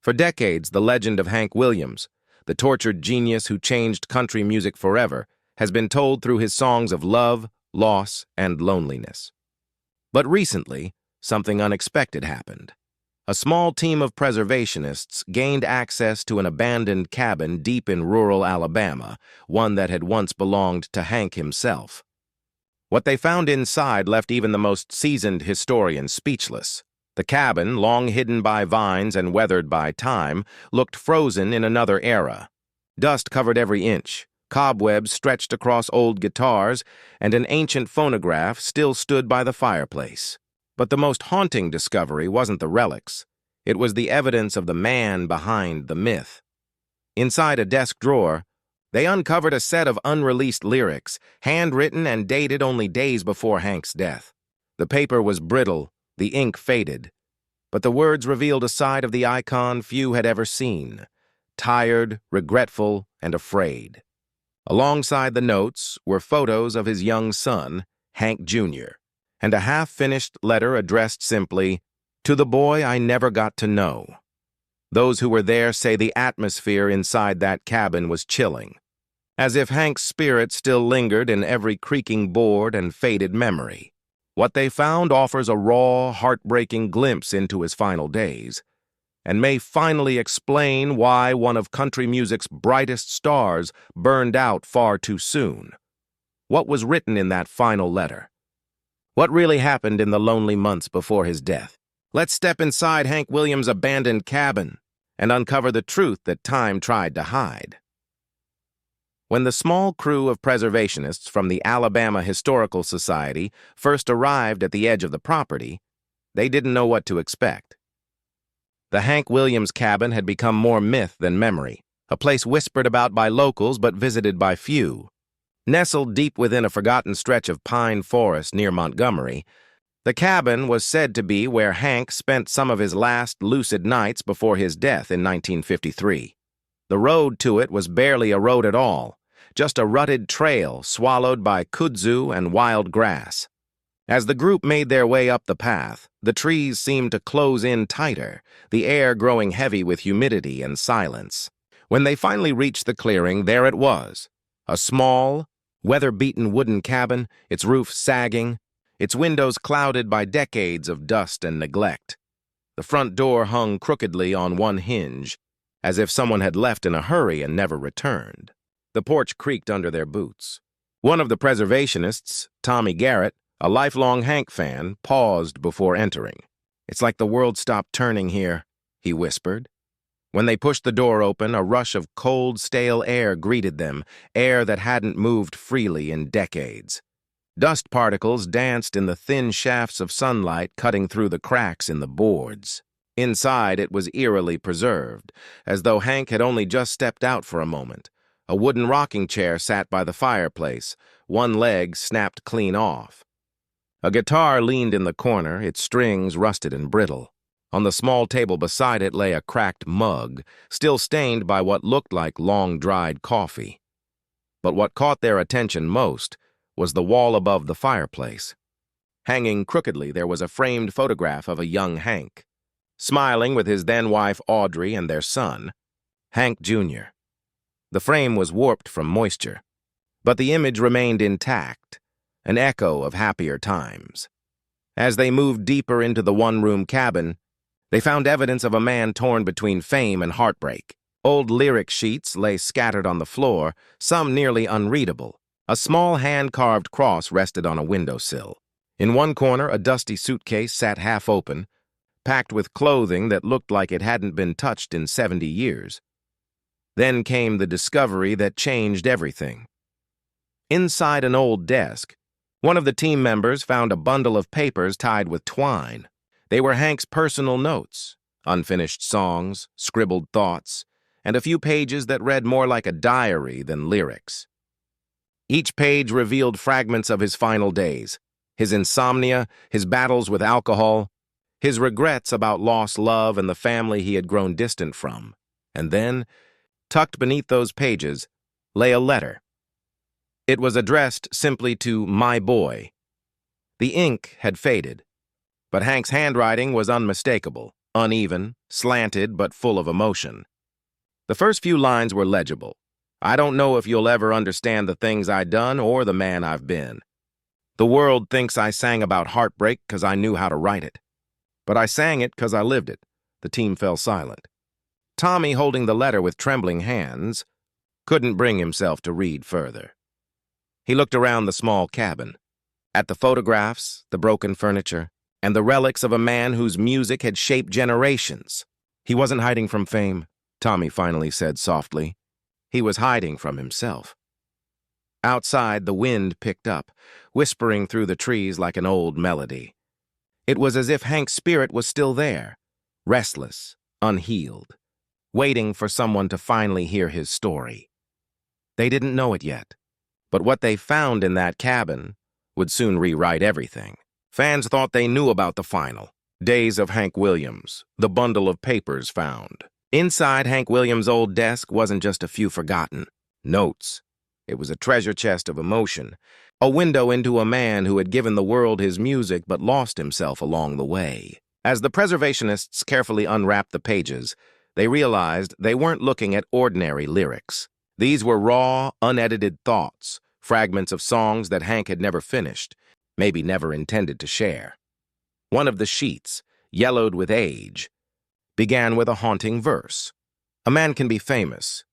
For decades, the legend of Hank Williams, the tortured genius who changed country music forever, has been told through his songs of love, loss, and loneliness. But recently, something unexpected happened. A small team of preservationists gained access to an abandoned cabin deep in rural Alabama, one that had once belonged to Hank himself. What they found inside left even the most seasoned historian speechless. The cabin, long hidden by vines and weathered by time, looked frozen in another era. Dust covered every inch, cobwebs stretched across old guitars, and an ancient phonograph still stood by the fireplace. But the most haunting discovery wasn't the relics. It was the evidence of the man behind the myth. Inside a desk drawer, they uncovered a set of unreleased lyrics, handwritten and dated only days before Hank's death. The paper was brittle, the ink faded, but the words revealed a side of the icon few had ever seen, tired, regretful, and afraid. Alongside the notes were photos of his young son, Hank Jr., and a half-finished letter addressed simply, "To the boy I never got to know." Those who were there say the atmosphere inside that cabin was chilling, as if Hank's spirit still lingered in every creaking board and faded memory. What they found offers a raw, heartbreaking glimpse into his final days, and may finally explain why one of country music's brightest stars burned out far too soon. What was written in that final letter? What really happened in the lonely months before his death? Let's step inside Hank Williams' abandoned cabin and uncover the truth that time tried to hide. When the small crew of preservationists from the Alabama Historical Society first arrived at the edge of the property, they didn't know what to expect. The Hank Williams cabin had become more myth than memory, a place whispered about by locals but visited by few. Nestled deep within a forgotten stretch of pine forest near Montgomery, the cabin was said to be where Hank spent some of his last lucid nights before his death in 1953. The road to it was barely a road at all, just a rutted trail swallowed by kudzu and wild grass. As the group made their way up the path, the trees seemed to close in tighter, the air growing heavy with humidity and silence. When they finally reached the clearing, there it was, a small, weather-beaten wooden cabin, its roof sagging, its windows clouded by decades of dust and neglect. The front door hung crookedly on one hinge, as if someone had left in a hurry and never returned. The porch creaked under their boots. One of the preservationists, Tommy Garrett, a lifelong Hank fan, paused before entering. "It's like the world stopped turning here," he whispered. When they pushed the door open, a rush of cold, stale air greeted them, air that hadn't moved freely in decades. Dust particles danced in the thin shafts of sunlight cutting through the cracks in the boards. Inside, it was eerily preserved, as though Hank had only just stepped out for a moment. A wooden rocking chair sat by the fireplace, one leg snapped clean off. A guitar leaned in the corner, its strings rusted and brittle. On the small table beside it lay a cracked mug, still stained by what looked like long-dried coffee. But what caught their attention most was the wall above the fireplace. Hanging crookedly, there was a framed photograph of a young Hank, smiling with his then-wife Audrey and their son, Hank Jr. The frame was warped from moisture, but the image remained intact, an echo of happier times. As they moved deeper into the one-room cabin, they found evidence of a man torn between fame and heartbreak. Old lyric sheets lay scattered on the floor, some nearly unreadable. A small hand-carved cross rested on a windowsill. In one corner, a dusty suitcase sat half open, packed with clothing that looked like it hadn't been touched in 70 years. Then came the discovery that changed everything. Inside an old desk, one of the team members found a bundle of papers tied with twine. They were Hank's personal notes, unfinished songs, scribbled thoughts, and a few pages that read more like a diary than lyrics. Each page revealed fragments of his final days, his insomnia, his battles with alcohol, his regrets about lost love and the family he had grown distant from. And then, tucked beneath those pages, lay a letter. It was addressed simply to "My Boy." The ink had faded, but Hank's handwriting was unmistakable. uneven, slanted, but full of emotion. The first few lines were legible. "I don't know if you'll ever understand the things I done or the man I've been. The world thinks I sang about heartbreak 'cause I knew how to write it. But I sang it 'cause I lived it." The team fell silent. Tommy, holding the letter with trembling hands, couldn't bring himself to read further. He looked around the small cabin, at the photographs, the broken furniture, and the relics of a man whose music had shaped generations. He wasn't hiding from fame, Tommy finally said softly. He was hiding from himself. Outside, the wind picked up, whispering through the trees like an old melody. It was as if Hank's spirit was still there, restless, unhealed, waiting for someone to finally hear his story. They didn't know it yet, but what they found in that cabin would soon rewrite everything. Fans thought they knew about the final days of Hank Williams, the bundle of papers found. Inside Hank Williams' old desk wasn't just a few forgotten notes. It was a treasure chest of emotion, a window into a man who had given the world his music but lost himself along the way. As the preservationists carefully unwrapped the pages, they realized they weren't looking at ordinary lyrics. These were raw, unedited thoughts, fragments of songs that Hank had never finished, maybe never intended to share. One of the sheets, yellowed with age, began with a haunting verse. "A man can be famous,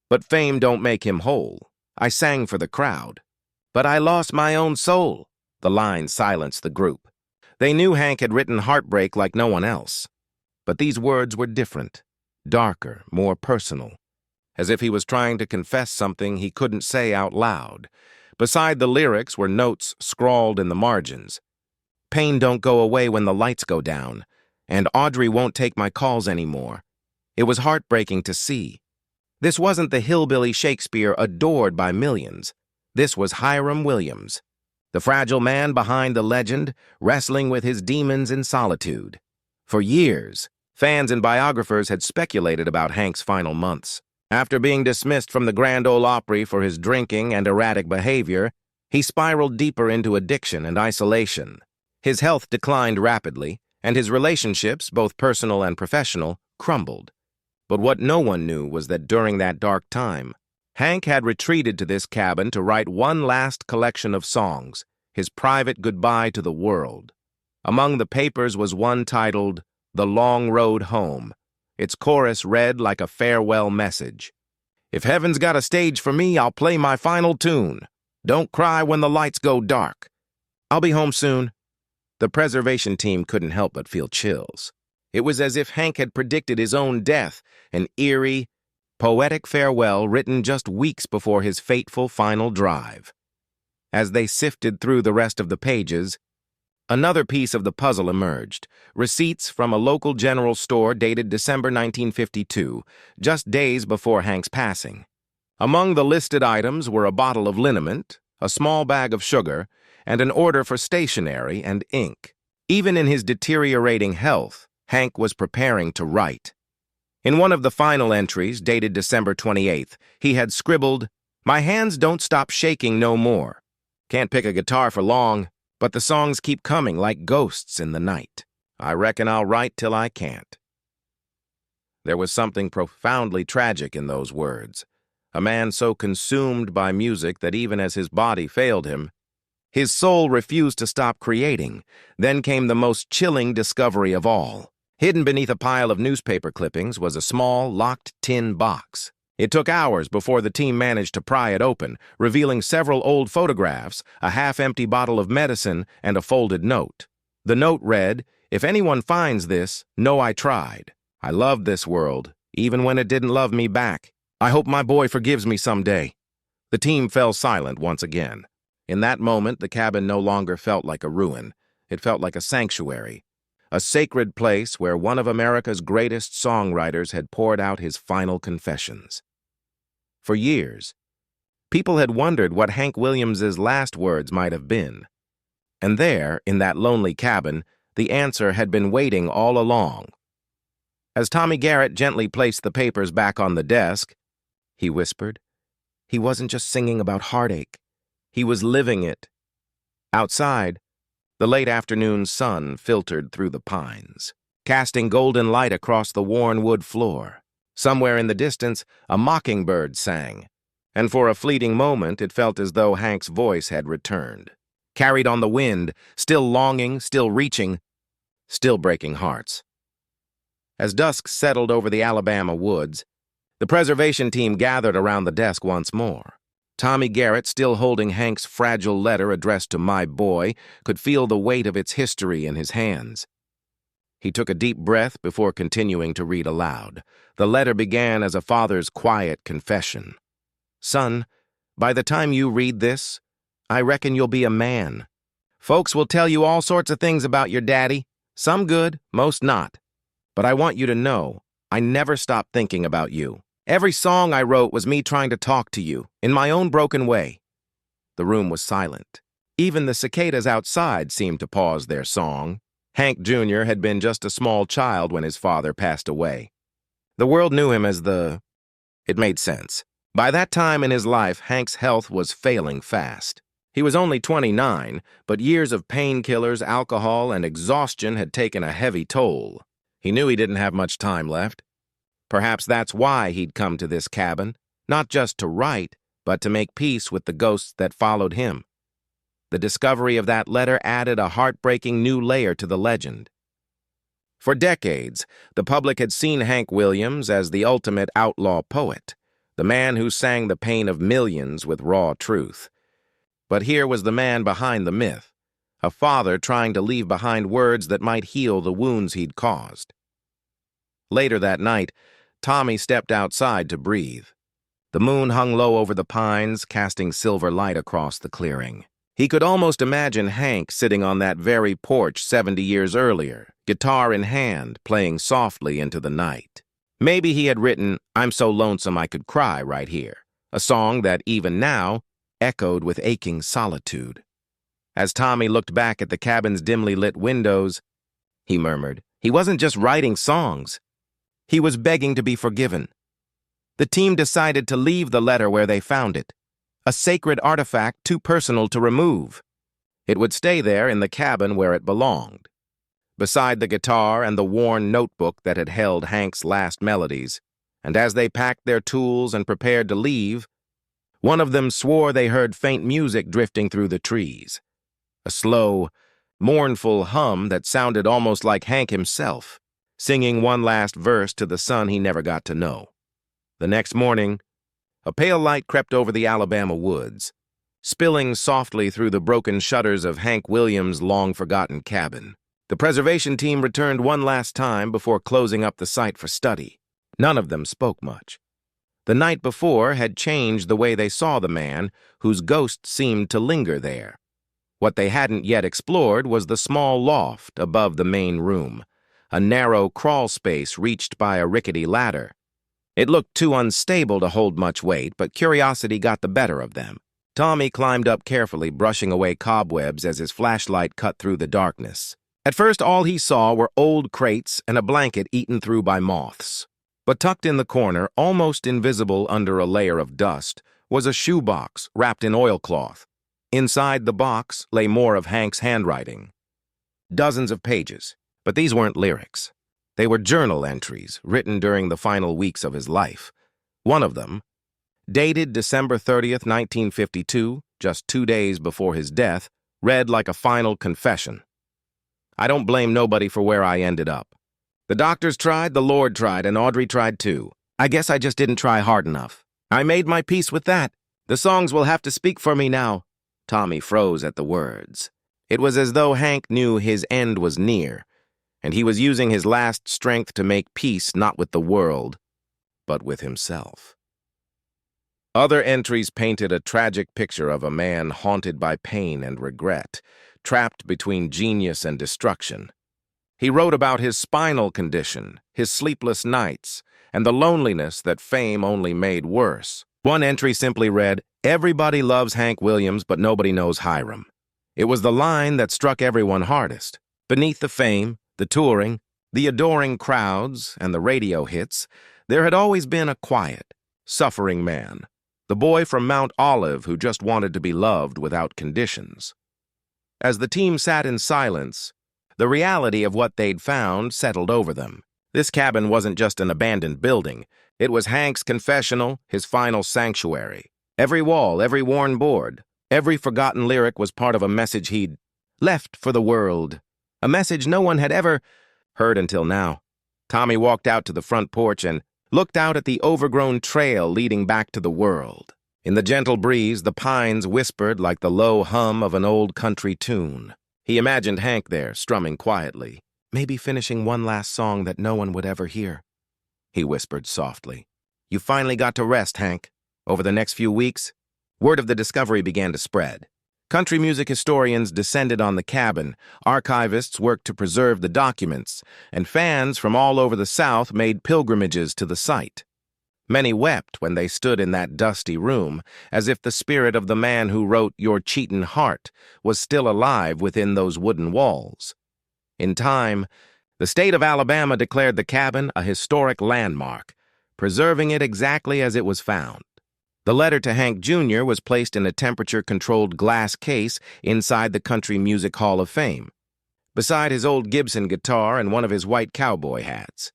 but fame don't make him whole. I sang for the crowd, but I lost my own soul." The line silenced the group. They knew Hank had written heartbreak like no one else. But these words were different, darker, more personal, as if he was trying to confess something he couldn't say out loud. Beside the lyrics were notes scrawled in the margins. "Pain don't go away when the lights go down, and Audrey won't take my calls anymore." It was heartbreaking to see. This wasn't the hillbilly Shakespeare adored by millions. This was Hiram Williams, the fragile man behind the legend, wrestling with his demons in solitude. For years, fans and biographers had speculated about Hank's final months. After being dismissed from the Grand Ole Opry for his drinking and erratic behavior, he spiraled deeper into addiction and isolation. His health declined rapidly, and his relationships, both personal and professional, crumbled. But what no one knew was that during that dark time, Hank had retreated to this cabin to write one last collection of songs, his private goodbye to the world. Among the papers was one titled, "The Long Road Home." Its chorus read like a farewell message. "If heaven's got a stage for me, I'll play my final tune. Don't cry when the lights go dark. I'll be home soon." The preservation team couldn't help but feel chills. It was as if Hank had predicted his own death, an eerie, poetic farewell written just weeks before his fateful final drive. As they sifted through the rest of the pages, another piece of the puzzle emerged. Receipts from a local general store dated December 1952, just days before Hank's passing. Among the listed items were a bottle of liniment, a small bag of sugar, and an order for stationery and ink. Even in his deteriorating health, Hank was preparing to write. In one of the final entries, dated December 28th, he had scribbled, "My hands don't stop shaking no more. Can't pick a guitar for long, but the songs keep coming like ghosts in the night. I reckon I'll write till I can't." There was something profoundly tragic in those words. A man so consumed by music that even as his body failed him, his soul refused to stop creating. Then came the most chilling discovery of all. Hidden beneath a pile of newspaper clippings was a small, locked tin box. It took hours before the team managed to pry it open, revealing several old photographs, a half-empty bottle of medicine, and a folded note. The note read, "If anyone finds this, know I tried. I loved this world, even when it didn't love me back. I hope my boy forgives me someday." The team fell silent once again. In that moment, the cabin no longer felt like a ruin. It felt like a sanctuary, a sacred place where one of America's greatest songwriters had poured out his final confessions. For years, people had wondered what Hank Williams's last words might have been. And there, in that lonely cabin, the answer had been waiting all along. As Tommy Garrett gently placed the papers back on the desk, he whispered, he wasn't just singing about heartache. He was living it. Outside, the late afternoon sun filtered through the pines. casting golden light across the worn wood floor. Somewhere in the distance, a mockingbird sang, and for a fleeting moment it felt as though Hank's voice had returned. Carried on the wind, still longing, still reaching, still breaking hearts. As dusk settled over the Alabama woods, the preservation team gathered around the desk once more. Tommy Garrett, still holding Hank's fragile letter addressed to "My Boy," could feel the weight of its history in his hands. He took a deep breath before continuing to read aloud. The letter began as a father's quiet confession. "Son, by the time you read this, I reckon you'll be a man. Folks will tell you all sorts of things about your daddy, some good, most not. But I want you to know, I never stopped thinking about you. Every song I wrote was me trying to talk to you, in my own broken way." The room was silent. Even the cicadas outside seemed to pause their song. Hank Jr. had been just a small child when his father passed away. The world knew him as It made sense. By that time in his life, Hank's health was failing fast. He was only 29, but years of painkillers, alcohol, and exhaustion had taken a heavy toll. He knew he didn't have much time left. Perhaps that's why he'd come to this cabin, not just to write, but to make peace with the ghosts that followed him. The discovery of that letter added a heartbreaking new layer to the legend. For decades, the public had seen Hank Williams as the ultimate outlaw poet, the man who sang the pain of millions with raw truth. But here was the man behind the myth, a father trying to leave behind words that might heal the wounds he'd caused. Later that night, Tommy stepped outside to breathe. The moon hung low over the pines, casting silver light across the clearing. He could almost imagine Hank sitting on that very porch 70 years earlier, guitar in hand, playing softly into the night. Maybe he had written "I'm So Lonesome I Could Cry" right here, a song that even now echoed with aching solitude. As Tommy looked back at the cabin's dimly lit windows, he murmured, he wasn't just writing songs. He was begging to be forgiven. The team decided to leave the letter where they found it, a sacred artifact too personal to remove. It would stay there in the cabin where it belonged, beside the guitar and the worn notebook that had held Hank's last melodies. And as they packed their tools and prepared to leave, one of them swore they heard faint music drifting through the trees, a slow, mournful hum that sounded almost like Hank himself, singing one last verse to the son he never got to know. The next morning, a pale light crept over the Alabama woods, spilling softly through the broken shutters of Hank Williams' long-forgotten cabin. The preservation team returned one last time before closing up the site for study. None of them spoke much. The night before had changed the way they saw the man whose ghost seemed to linger there. What they hadn't yet explored was the small loft above the main room, a narrow crawl space reached by a rickety ladder. It looked too unstable to hold much weight, but curiosity got the better of them. Tommy climbed up carefully, brushing away cobwebs as his flashlight cut through the darkness. At first, all he saw were old crates and a blanket eaten through by moths. But tucked in the corner, almost invisible under a layer of dust, was a shoebox wrapped in oilcloth. Inside the box lay more of Hank's handwriting. Dozens of pages, but these weren't lyrics. They were journal entries written during the final weeks of his life. One of them, dated December 30th, 1952, just 2 days before his death, read like a final confession. "I don't blame nobody for where I ended up. The doctors tried, the Lord tried, and Audrey tried too. I guess I just didn't try hard enough. I made my peace with that. The songs will have to speak for me now." Tommy froze at the words. It was as though Hank knew his end was near, and he was using his last strength to make peace not with the world, but with himself. Other entries painted a tragic picture of a man haunted by pain and regret, trapped between genius and destruction. He wrote about his spinal condition, his sleepless nights, and the loneliness that fame only made worse. One entry simply read, "Everybody loves Hank Williams, but nobody knows Hiram." It was the line that struck everyone hardest. Beneath the fame, the touring, the adoring crowds, and the radio hits, there had always been a quiet, suffering man, the boy from Mount Olive who just wanted to be loved without conditions. As the team sat in silence, The reality of what they'd found settled over them. This cabin wasn't just an abandoned building. It was Hank's confessional, his final sanctuary. Every wall, every worn board, every forgotten lyric was part of a message he'd left for the world. A message no one had ever heard until now. Tommy walked out to the front porch and looked out at the overgrown trail leading back to the world. In the gentle breeze, the pines whispered like the low hum of an old country tune. He imagined Hank there, strumming quietly, maybe finishing one last song that no one would ever hear. He whispered softly, "You finally got to rest, Hank." Over the next few weeks, word of the discovery began to spread. Country music historians descended on the cabin, archivists worked to preserve the documents, and fans from all over the South made pilgrimages to the site. Many wept when they stood in that dusty room, as if the spirit of the man who wrote "Your Cheatin' Heart" was still alive within those wooden walls. In time, the state of Alabama declared the cabin a historic landmark, preserving it exactly as it was found. The letter to Hank Jr. was placed in a temperature-controlled glass case inside the Country Music Hall of Fame, beside his old Gibson guitar and one of his white cowboy hats.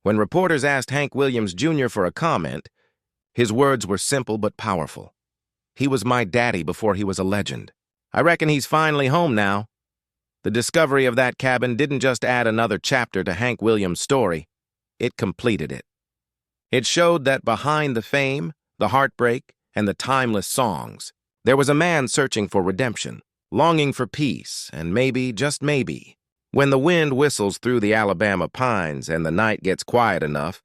When reporters asked Hank Williams Jr. for a comment, his words were simple but powerful. "He was my daddy before he was a legend. I reckon he's finally home now." The discovery of that cabin didn't just add another chapter to Hank Williams' story, it completed it. It showed that behind the fame, the heartbreak, and the timeless songs, there was a man searching for redemption, longing for peace, and maybe, just maybe, when the wind whistles through the Alabama pines and the night gets quiet enough,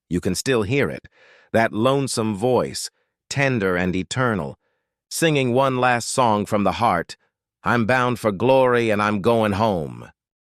you can still hear it, that lonesome voice, tender and eternal, singing one last song from the heart, "I'm bound for glory and I'm going home."